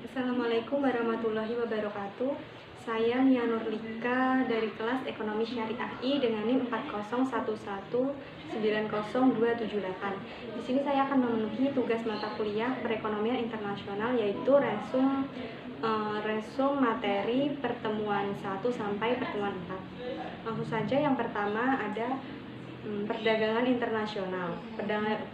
Assalamualaikum warahmatullahi wabarakatuh. Saya Mia Nurlika dari kelas Ekonomi Syariah I dengan NIM 401190278. Di sini saya akan memenuhi tugas mata kuliah Perekonomian Internasional, yaitu resum materi pertemuan 1 sampai pertemuan 4. Langsung saja, yang pertama ada perdagangan internasional.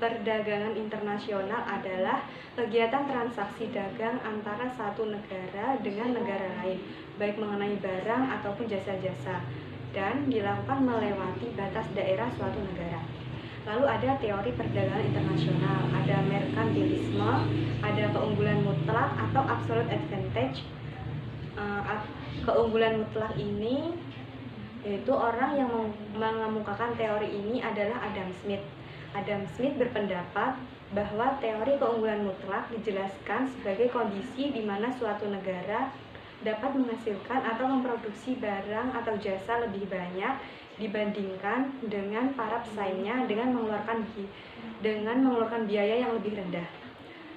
Perdagangan internasional adalah kegiatan transaksi dagang antara satu negara dengan negara lain, baik mengenai barang ataupun jasa-jasa, dan dilakukan melewati batas daerah suatu negara. Lalu ada teori perdagangan internasional, ada merkantilisme, ada keunggulan mutlak atau absolute advantage. Keunggulan mutlak ini yaitu orang yang mengemukakan teori ini adalah Adam Smith. Adam Smith berpendapat bahwa teori keunggulan mutlak dijelaskan sebagai kondisi di mana suatu negara dapat menghasilkan atau memproduksi barang atau jasa lebih banyak dibandingkan dengan para pesaingnya dengan mengeluarkan biaya yang lebih rendah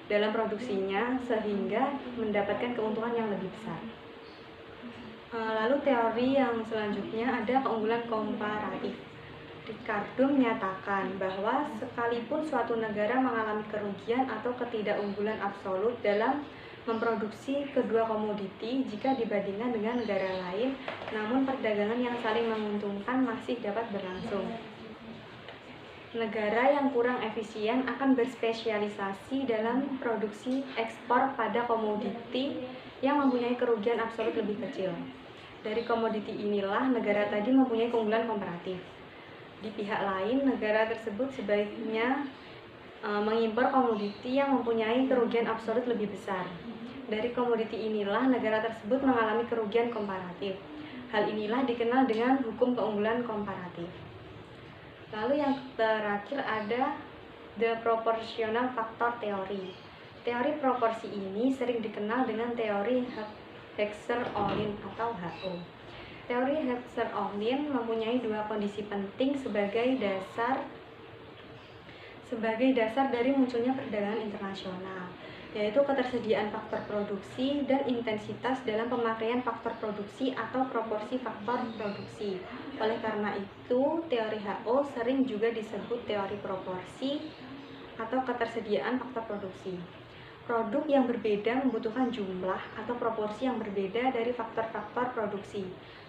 dalam produksinya, sehingga mendapatkan keuntungan yang lebih besar. Lalu teori yang selanjutnya ada keunggulan komparatif. Ricardo menyatakan bahwa sekalipun suatu negara mengalami kerugian atau ketidakunggulan absolut dalam memproduksi kedua komoditi jika dibandingkan dengan negara lain, namun perdagangan yang saling menguntungkan masih dapat berlangsung. Negara yang kurang efisien akan berspesialisasi dalam produksi ekspor pada komoditi yang mempunyai kerugian absolut lebih kecil. Dari komoditi inilah negara tadi mempunyai keunggulan komparatif. Di pihak lain, negara tersebut sebaiknya mengimpor komoditi yang mempunyai kerugian absolut lebih besar. Dari komoditi inilah negara tersebut mengalami kerugian komparatif. Hal inilah dikenal dengan hukum keunggulan komparatif. Lalu yang terakhir ada the proportional factor theory. Teori proporsi ini sering dikenal dengan teori Heckscher-Ohlin atau HO. Teori Heckscher-Ohlin mempunyai dua kondisi penting sebagai dasar dari munculnya perdagangan internasional, yaitu ketersediaan faktor produksi dan intensitas dalam pemakaian faktor produksi atau proporsi faktor produksi. Oleh karena itu, teori HO sering juga disebut teori proporsi atau ketersediaan faktor produksi. Produk yang berbeda membutuhkan jumlah atau proporsi yang berbeda dari faktor-faktor produksi.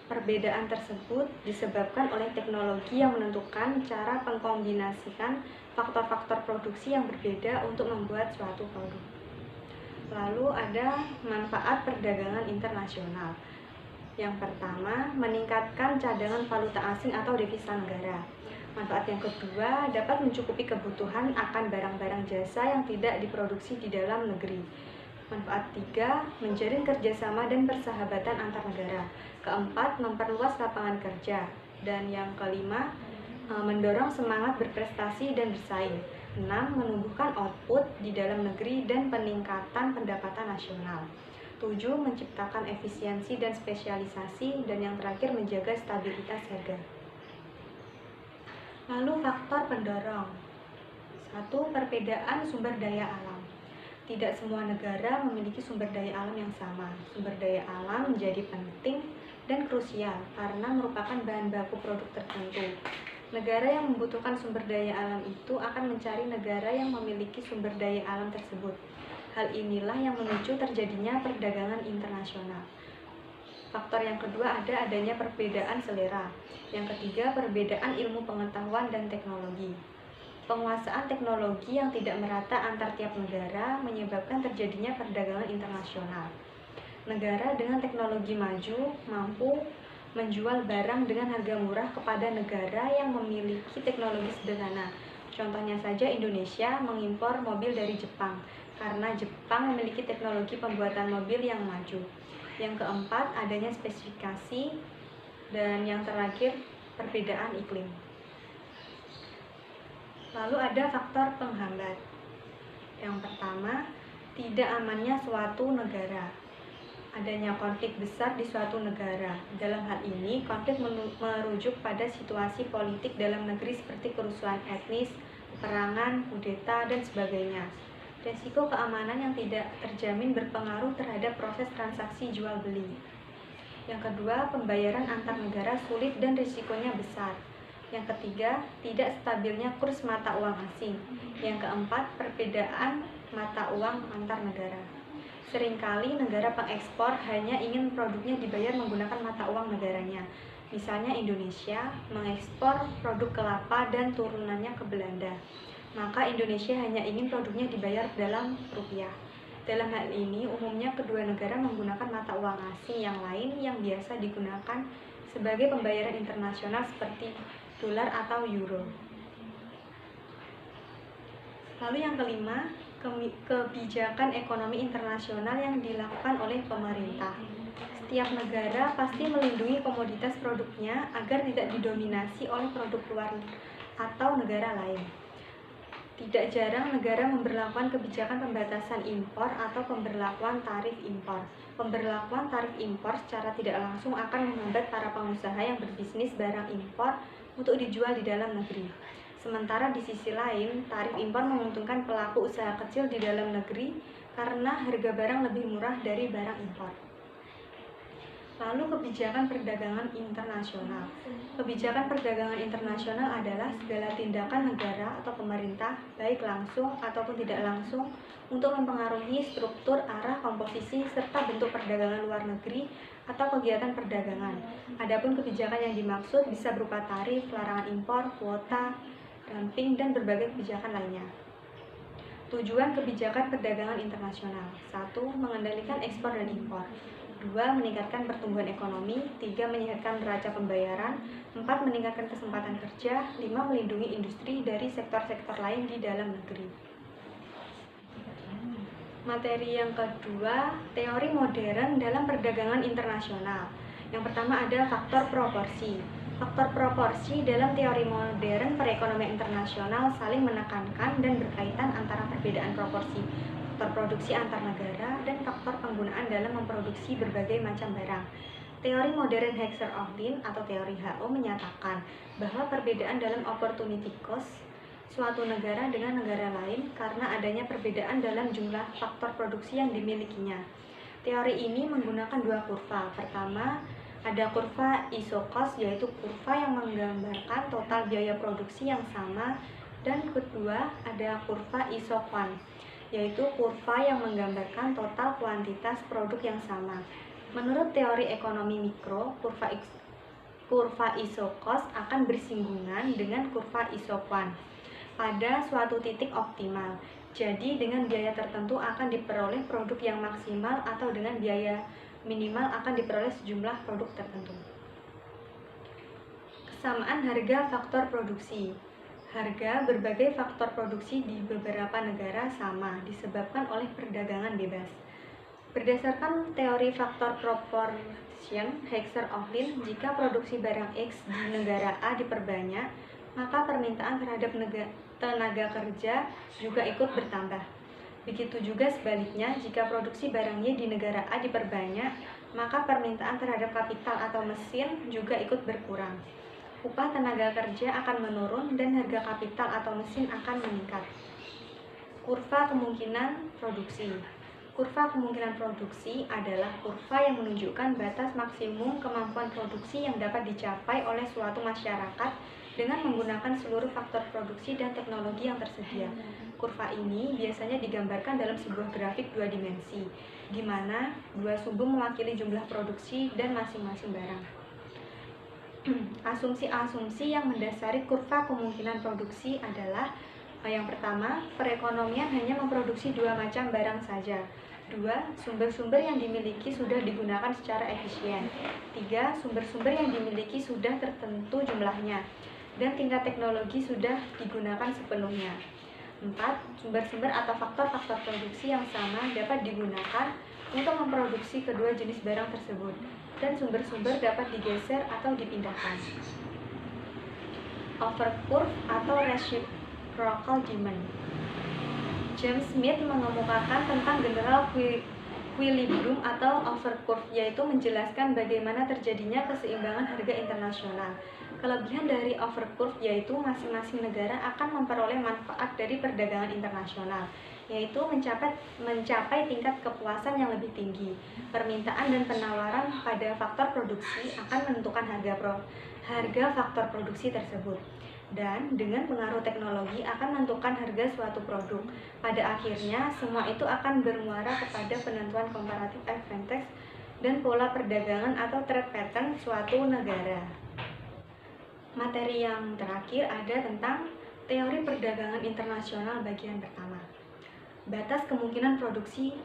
Perbedaan tersebut disebabkan oleh teknologi yang menentukan cara mengkombinasikan faktor-faktor produksi yang berbeda untuk membuat suatu produk. Lalu ada manfaat perdagangan internasional. Yang pertama, meningkatkan cadangan valuta asing atau devisa negara. Manfaat yang kedua, dapat mencukupi kebutuhan akan barang-barang jasa yang tidak diproduksi di dalam negeri. Manfaat tiga, menjalin kerjasama dan persahabatan antar negara. Keempat, memperluas lapangan kerja. Dan yang kelima, mendorong semangat berprestasi dan bersaing. 6. Menumbuhkan output di dalam negeri dan peningkatan pendapatan nasional. 7. Menciptakan efisiensi dan spesialisasi. Dan yang terakhir, menjaga stabilitas harga. Lalu faktor pendorong. 1. Perbedaan sumber daya alam. Tidak semua negara memiliki sumber daya alam yang sama. Sumber daya alam menjadi penting dan krusial karena merupakan bahan baku produk tertentu. Negara yang membutuhkan sumber daya alam itu akan mencari negara yang memiliki sumber daya alam tersebut. Hal inilah yang memicu terjadinya perdagangan internasional. Faktor yang kedua ada adanya perbedaan selera. Yang ketiga, perbedaan ilmu pengetahuan dan teknologi. Penguasaan teknologi yang tidak merata antar tiap negara menyebabkan terjadinya perdagangan internasional. Negara dengan teknologi maju mampu menjual barang dengan harga murah kepada negara yang memiliki teknologi sederhana. Contohnya saja Indonesia mengimpor mobil dari Jepang karena Jepang memiliki teknologi pembuatan mobil yang maju. Yang keempat, adanya spesifikasi. Dan yang terakhir, perbedaan iklim. Lalu ada faktor penghambat. Yang pertama, tidak amannya suatu negara. Adanya konflik besar di suatu negara. Dalam hal ini, konflik merujuk pada situasi politik dalam negeri seperti kerusuhan etnis, peperangan, kudeta, dan sebagainya. Resiko keamanan yang tidak terjamin berpengaruh terhadap proses transaksi jual-beli. Yang kedua, pembayaran antar negara sulit dan risikonya besar. Yang ketiga, tidak stabilnya kurs mata uang asing. Yang keempat, perbedaan mata uang antar negara. Seringkali negara pengekspor hanya ingin produknya dibayar menggunakan mata uang negaranya. Misalnya Indonesia mengekspor produk kelapa dan turunannya ke Belanda. Maka Indonesia hanya ingin produknya dibayar dalam rupiah. Dalam hal ini, umumnya kedua negara menggunakan mata uang asing yang lain yang biasa digunakan sebagai pembayaran internasional seperti dolar atau euro. Lalu yang kelima, kebijakan ekonomi internasional yang dilakukan oleh pemerintah. Setiap negara pasti melindungi komoditas produknya agar tidak didominasi oleh produk luar atau negara lain. Tidak jarang negara memberlakukan kebijakan pembatasan impor atau pemberlakuan tarif impor. Pemberlakuan tarif impor secara tidak langsung akan menghambat para pengusaha yang berbisnis barang impor untuk dijual di dalam negeri. Sementara di sisi lain, tarif impor menguntungkan pelaku usaha kecil di dalam negeri karena harga barang lebih murah dari barang impor. Lalu kebijakan perdagangan internasional. Kebijakan perdagangan internasional adalah segala tindakan negara atau pemerintah, baik langsung ataupun tidak langsung, untuk mempengaruhi struktur, arah, komposisi, serta bentuk perdagangan luar negeri atau kegiatan perdagangan. Adapun kebijakan yang dimaksud bisa berupa tarif, larangan impor, kuota, dumping, dan berbagai kebijakan lainnya. Tujuan kebijakan perdagangan internasional: 1. Mengendalikan ekspor dan impor. 2. Meningkatkan pertumbuhan ekonomi. 3. Menyehatkan neraca pembayaran. 4. Meningkatkan kesempatan kerja. 5. Melindungi industri dari sektor-sektor lain di dalam negeri. Materi yang kedua, teori modern dalam perdagangan internasional. Yang pertama ada faktor proporsi. Faktor proporsi dalam teori modern perekonomian internasional saling menekankan dan berkaitan antara perbedaan proporsi faktor produksi antar negara dan faktor penggunaan dalam memproduksi berbagai macam barang. Teori modern Hexer-Ohlin atau teori HO menyatakan bahwa perbedaan dalam opportunity cost suatu negara dengan negara lain karena adanya perbedaan dalam jumlah faktor produksi yang dimilikinya. Teori ini menggunakan dua kurva. Pertama, ada kurva iso-cost, yaitu kurva yang menggambarkan total biaya produksi yang sama, dan kedua ada kurva iso-quan, yaitu kurva yang menggambarkan total kuantitas produk yang sama. Menurut teori ekonomi mikro, kurva iso-cost akan bersinggungan dengan kurva iso-quan pada suatu titik optimal. Jadi dengan biaya tertentu akan diperoleh produk yang maksimal atau dengan biaya minimal akan diperoleh sejumlah produk tertentu. Kesamaan harga faktor produksi. Harga berbagai faktor produksi di beberapa negara sama disebabkan oleh perdagangan bebas. Berdasarkan teori faktor proportion Hexer-Ohlin, jika produksi barang X di negara A diperbanyak, maka permintaan terhadap tenaga kerja juga ikut bertambah. Begitu juga sebaliknya, jika produksi barang Y di negara A diperbanyak, maka permintaan terhadap kapital atau mesin juga ikut berkurang. Upah tenaga kerja akan menurun dan harga kapital atau mesin akan meningkat. Kurva kemungkinan produksi. Kurva kemungkinan produksi adalah kurva yang menunjukkan batas maksimum kemampuan produksi yang dapat dicapai oleh suatu masyarakat dengan menggunakan seluruh faktor produksi dan teknologi yang tersedia. Kurva ini biasanya digambarkan dalam sebuah grafik dua dimensi, di mana dua sumbu mewakili jumlah produksi dan masing-masing barang. Asumsi-asumsi yang mendasari kurva kemungkinan produksi adalah: yang pertama, perekonomian hanya memproduksi dua macam barang saja. 2. Sumber-sumber yang dimiliki sudah digunakan secara efisien. 3. Sumber-sumber yang dimiliki sudah tertentu jumlahnya dan tingkat teknologi sudah digunakan sepenuhnya. 4. Sumber-sumber atau faktor-faktor produksi yang sama dapat digunakan untuk memproduksi kedua jenis barang tersebut, dan sumber-sumber dapat digeser atau dipindahkan. Overcurve atau reciprocal demand. James Smith mengemukakan tentang general equilibrium atau overcurve, yaitu menjelaskan bagaimana terjadinya keseimbangan harga internasional. Kelebihan dari overcurve yaitu masing-masing negara akan memperoleh manfaat dari perdagangan internasional, yaitu mencapai tingkat kepuasan yang lebih tinggi. Permintaan dan penawaran pada faktor produksi akan menentukan harga faktor produksi tersebut. Dan dengan pengaruh teknologi akan menentukan harga suatu produk. Pada akhirnya, semua itu akan bermuara kepada penentuan comparative advantage dan pola perdagangan atau trade pattern suatu negara. Materi yang terakhir ada tentang teori perdagangan internasional bagian pertama. Batas kemungkinan produksi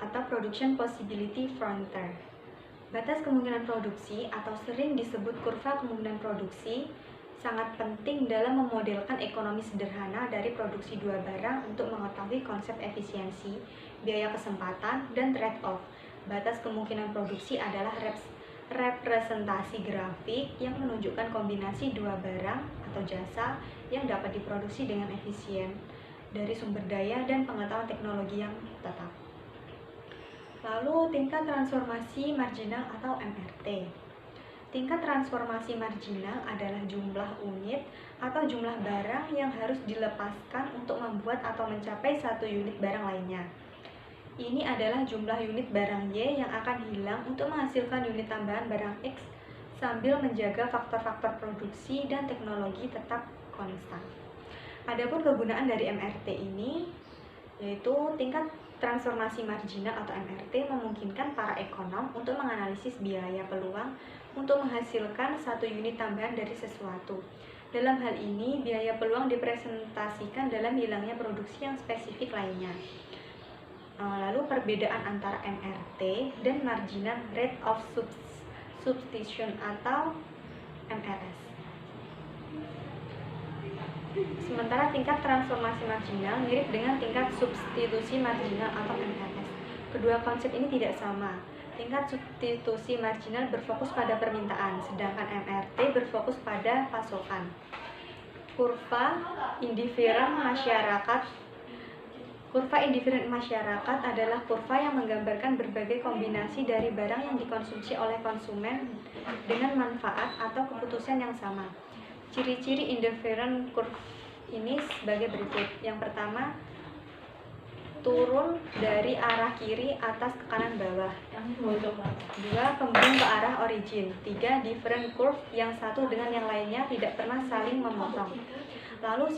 atau production possibility frontier. Batas kemungkinan produksi atau sering disebut kurva kemungkinan produksi sangat penting dalam memodelkan ekonomi sederhana dari produksi dua barang untuk mengetahui konsep efisiensi, biaya kesempatan, dan trade-off. Batas kemungkinan produksi adalah representasi grafik yang menunjukkan kombinasi dua barang atau jasa yang dapat diproduksi dengan efisien dari sumber daya dan pengetahuan teknologi yang tetap. Lalu tingkat transformasi marginal atau MRT. Tingkat transformasi marginal adalah jumlah unit atau jumlah barang yang harus dilepaskan untuk membuat atau mencapai satu unit barang lainnya. Ini adalah jumlah unit barang Y yang akan hilang untuk menghasilkan unit tambahan barang X sambil menjaga faktor-faktor produksi dan teknologi tetap konstan. Adapun kegunaan dari MRT ini yaitu tingkat transformasi marginal atau MRT memungkinkan para ekonom untuk menganalisis biaya peluang untuk menghasilkan satu unit tambahan dari sesuatu. Dalam hal ini, biaya peluang dipresentasikan dalam hilangnya produksi yang spesifik lainnya. Lalu perbedaan antara MRT dan marginal rate of substitution atau MRS. Sementara tingkat transformasi marginal mirip dengan tingkat substitusi marginal atau MRS. Kedua konsep ini tidak sama. Tingkat substitusi marginal berfokus pada permintaan, sedangkan MRT berfokus pada pasokan. Kurva indifferent masyarakat adalah kurva yang menggambarkan berbagai kombinasi dari barang yang dikonsumsi oleh konsumen dengan manfaat atau keputusan yang sama. Ciri-ciri indifferent curve ini sebagai berikut. Yang pertama, turun dari arah kiri atas ke kanan bawah. 2. Kembung ke arah origin. 3. Different curve, yang satu dengan yang lainnya tidak pernah saling memotong. Lalu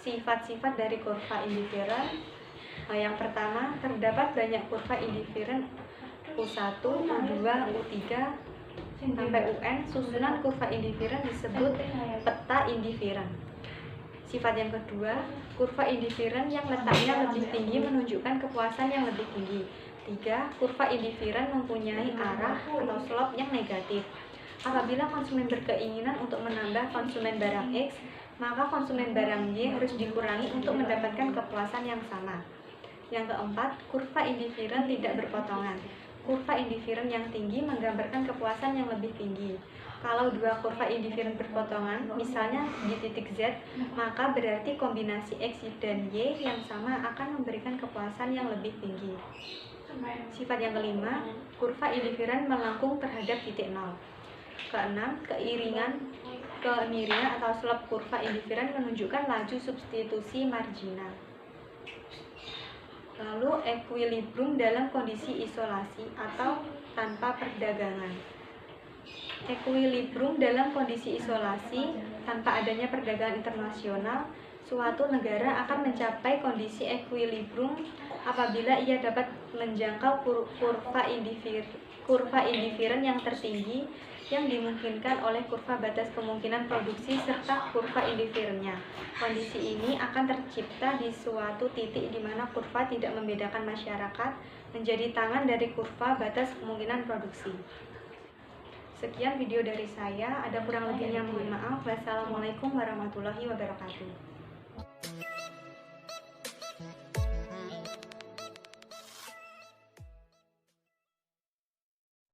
sifat-sifat dari kurva indifferent. Yang pertama, terdapat banyak kurva indifferent U1, U2, U3 sampai UN. Susunan kurva indifferent disebut peta indifferent. Sifat yang kedua, kurva indifferent yang letaknya lebih tinggi menunjukkan kepuasan yang lebih tinggi. 3. Kurva indifferent mempunyai arah atau slope yang negatif. Apabila konsumen berkeinginan untuk menambah konsumen barang X, maka konsumen barang Y harus dikurangi untuk mendapatkan kepuasan yang sama. Yang keempat, kurva indifferent tidak berpotongan. Kurva indifferent yang tinggi menggambarkan kepuasan yang lebih tinggi. Kalau dua kurva indifferent berpotongan, misalnya di titik Z, maka berarti kombinasi X dan Y yang sama akan memberikan kepuasan yang lebih tinggi. Sifat yang kelima, kurva indifferent melengkung terhadap titik nol. Keenam, kemiringan atau slope kurva indifferent menunjukkan laju substitusi marginal. Lalu equilibrium dalam kondisi isolasi atau tanpa perdagangan. Equilibrium dalam kondisi isolasi tanpa adanya perdagangan internasional, suatu negara akan mencapai kondisi equilibrium apabila ia dapat menjangkau kurva indifferent yang tertinggi yang dimungkinkan oleh kurva batas kemungkinan produksi serta kurva indifferentnya. Kondisi ini akan tercipta di suatu titik di mana kurva tidak membedakan masyarakat menjadi tangan dari kurva batas kemungkinan produksi. Sekian video dari saya, ada kurang lebihnya mohon maaf. Wassalamualaikum warahmatullahi wabarakatuh.